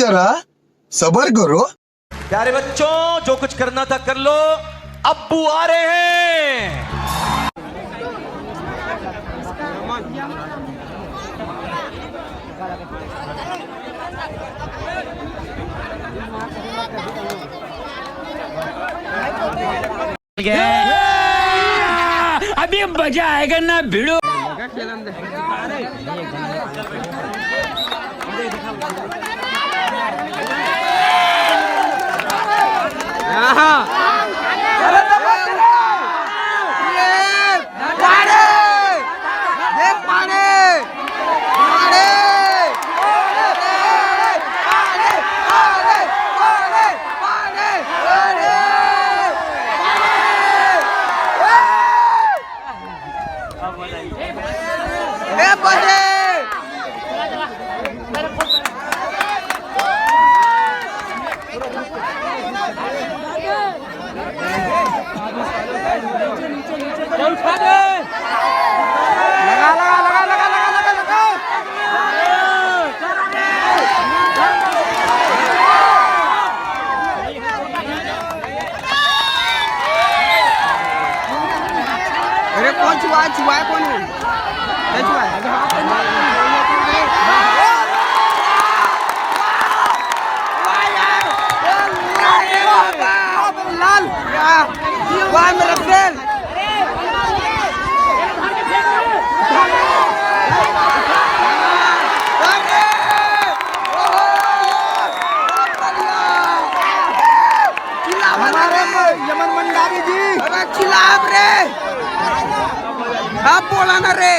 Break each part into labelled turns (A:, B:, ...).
A: जरा सब्र करो।
B: प्यारे बच्चों, जो कुछ करना था कर लो, अब्बू आ रहे हैं।
C: अभी मजा आएगा ना भिड़ो।
D: छुआ कौन है? लाल वाह मेरा फ्रेंड यमन मंडारी जी खिलाफ रे आप बोला ना रे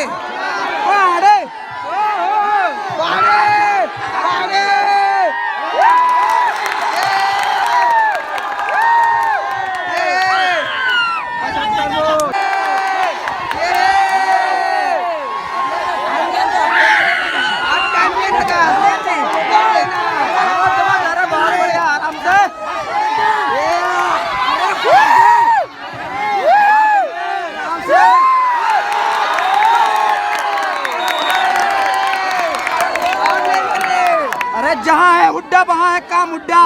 D: अरे जहाँ है हुड्डा वहाँ है काम हुड्डा।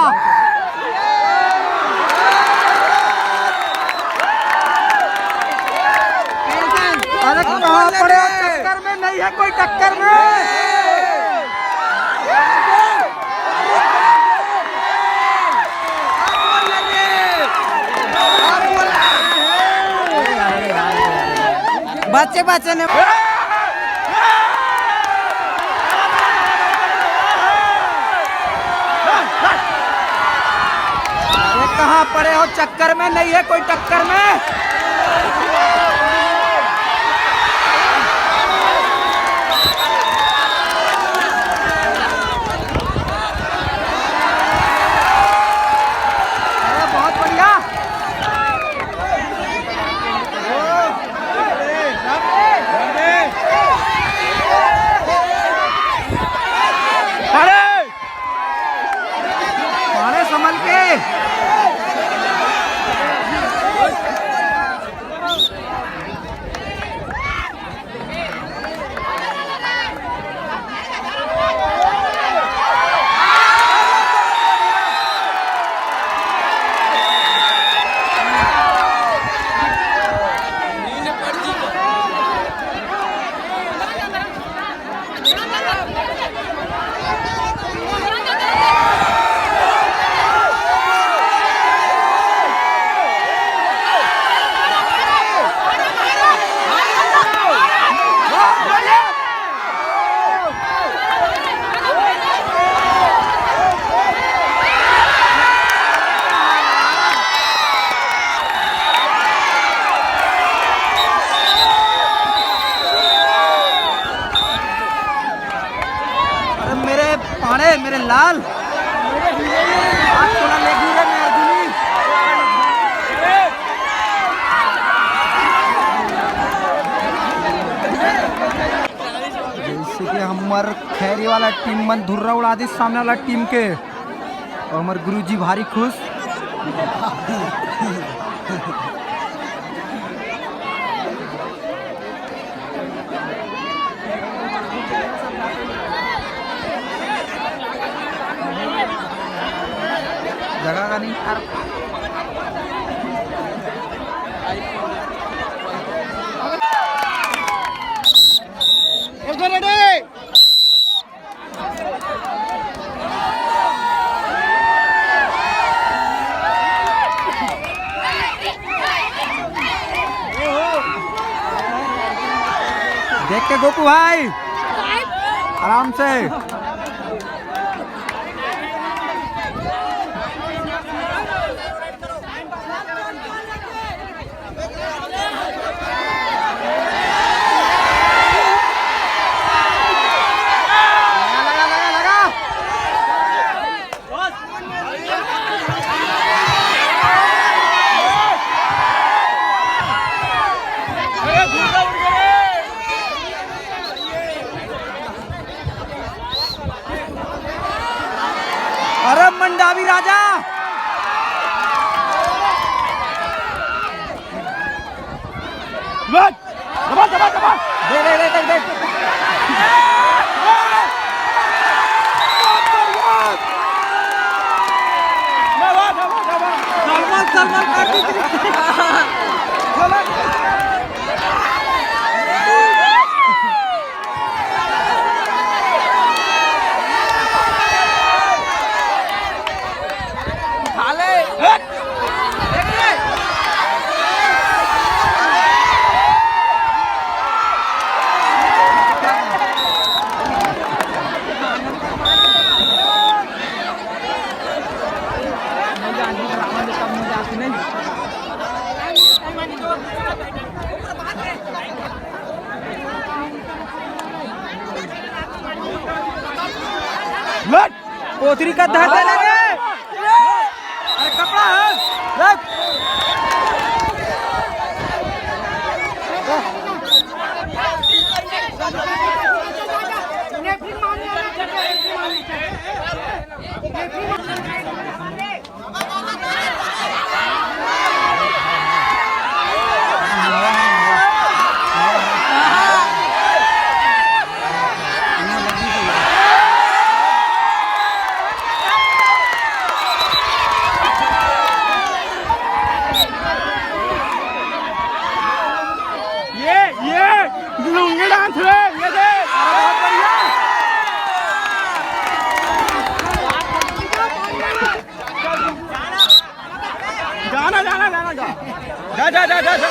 D: अरे कहाँ पड़े टक्कर में नहीं है कोई टक्कर में। बच्चे बच्चे ने कहाँ पड़े हो चक्कर में नहीं है कोई टक्कर में। बहुत बढ़िया अरे संभल के मेरे लाल जैसे कि हमार खैरी वाला टीम मन धुर्रा उड़ा दी सामने वाला टीम के और हमार गुरुजी भारी खुश। देख के गोकू भाई आराम से। अरे मंडावी राजा देख पोथरी का धर दे रे। अरे कपड़ा है देख।
C: लुंगी डांस है ये देख। जाना जाना जाना जा जा जा जा जा।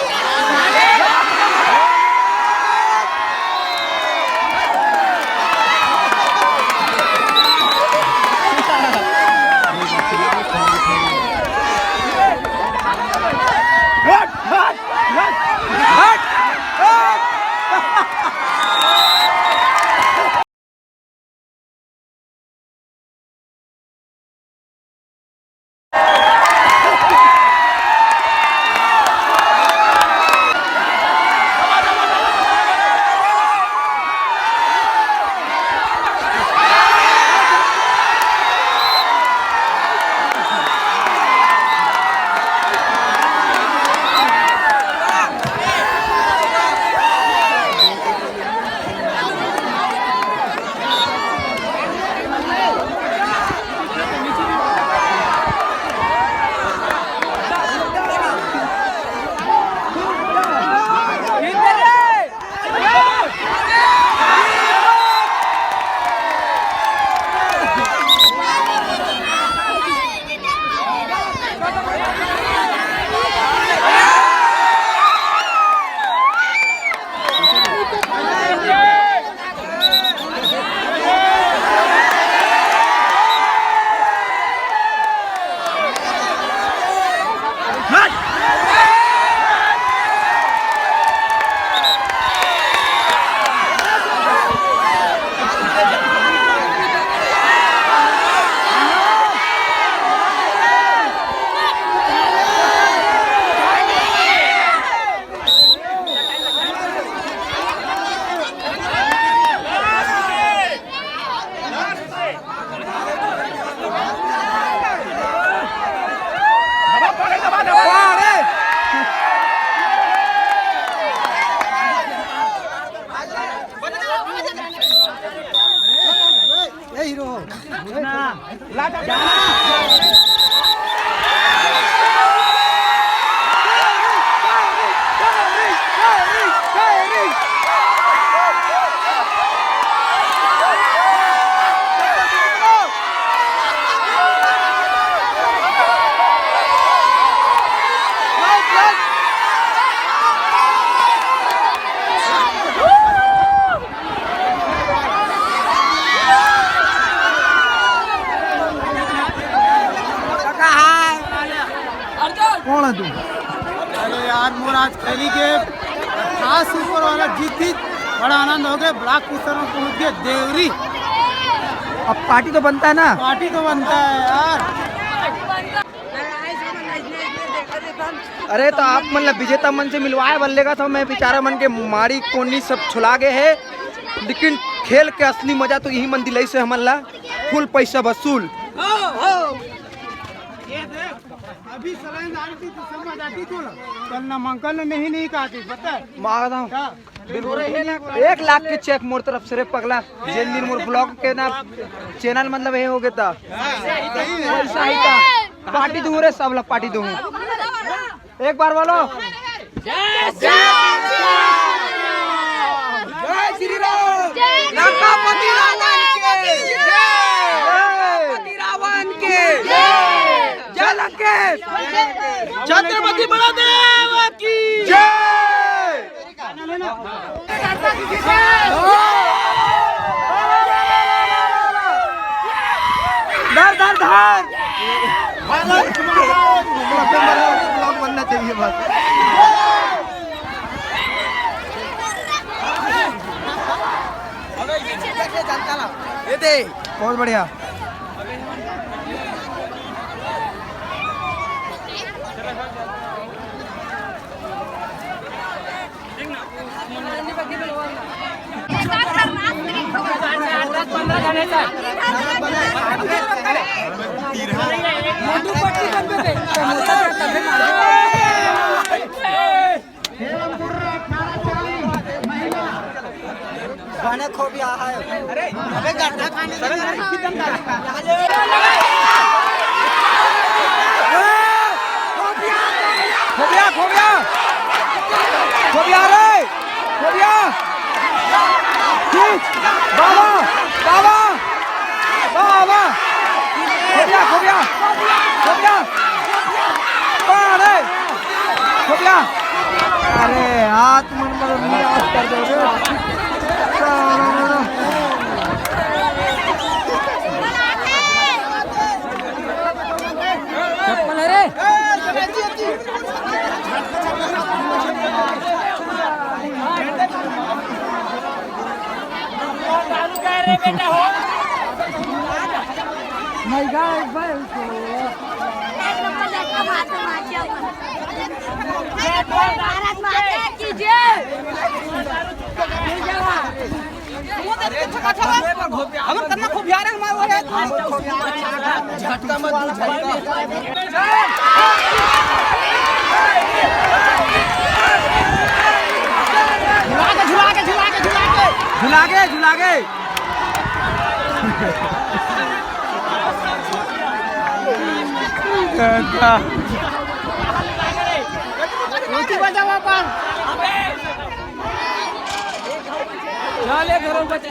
D: कौन है तू?
E: अरे यार मोर आज खेली के खास ऊपर वाला जीती, बड़ा आनंद हो गया। ब्लॉक पुस्तर में पहुंच गया देवरी।
D: अब पार्टी तो बनता है ना?
E: पार्टी तो बनता है यार।
D: अरे तो आप मतलब विजेता मन से मिलवाए बल्ले का था, मैं बेचारा मन के मारी कोनी सब छुला गए है, लेकिन खेल के असली मजा तो यही मन दिलाई से हमला फुल पैसा वसूल।
E: ये देख अभी सलाइन डाली थी तो समझ आती तो कल नामांकन नहीं कहती पता है।
D: मांगता हूँ 1 लाख के चेक मोर तरफ से रे पगला। जिन दिन मोर ब्लॉग के ना चैनल मतलब ये हो गया था पैसा ही था। पार्टी दूँ रे सब लोग पार्टी दूँ एक बार बोलो जय श्री राम। लंकापति रावण के जय लंकेश छत्रपति बलदेव की जय। धर धर धर ब्लॉग बनना चाहिए बस। बहुत बढ़िया। खाने खो भी आ है। अरे अबे गड्ढा खाने खो गया रे खो गया। बाबा बाबा बाबा खो गया अरे हाथ मन कर दो रे। चप्पल है रे।
F: भारत माता की जय।
D: हम करना खूब यार हमारे झटका मत झुला के चले घरों बच्चे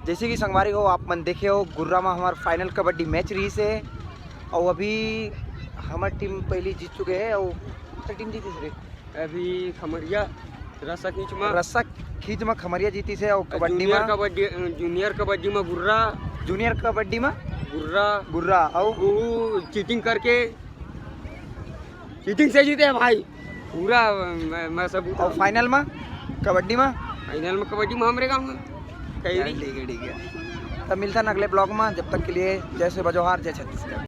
D: जैसे कि संगवारी हो आप मन देखे हो गुर्रा में हमार फाइनल कबड्डी मैच रही से और अभी हमार टीम पहली जीत चुके हैं और टीम जीती से
C: अभी खमरिया रस्सा
D: खींच में खमरिया जीती से और कबड्डी में
C: जूनियर कबड्डी में गुर्रा
D: गुर्रा और
C: वो चीटिंग करके चीटिंग से जीते हैं भाई। पूरा मैं सब
D: और फाइनल में कबड्डी में
C: फाइनल में कबड्डी में हमरे गाँव में कहीं
D: ठीक है। तब मिलता है अगले ब्लॉग में, जब तक के लिए जय से बजोहार, जय छत्तीसगढ़।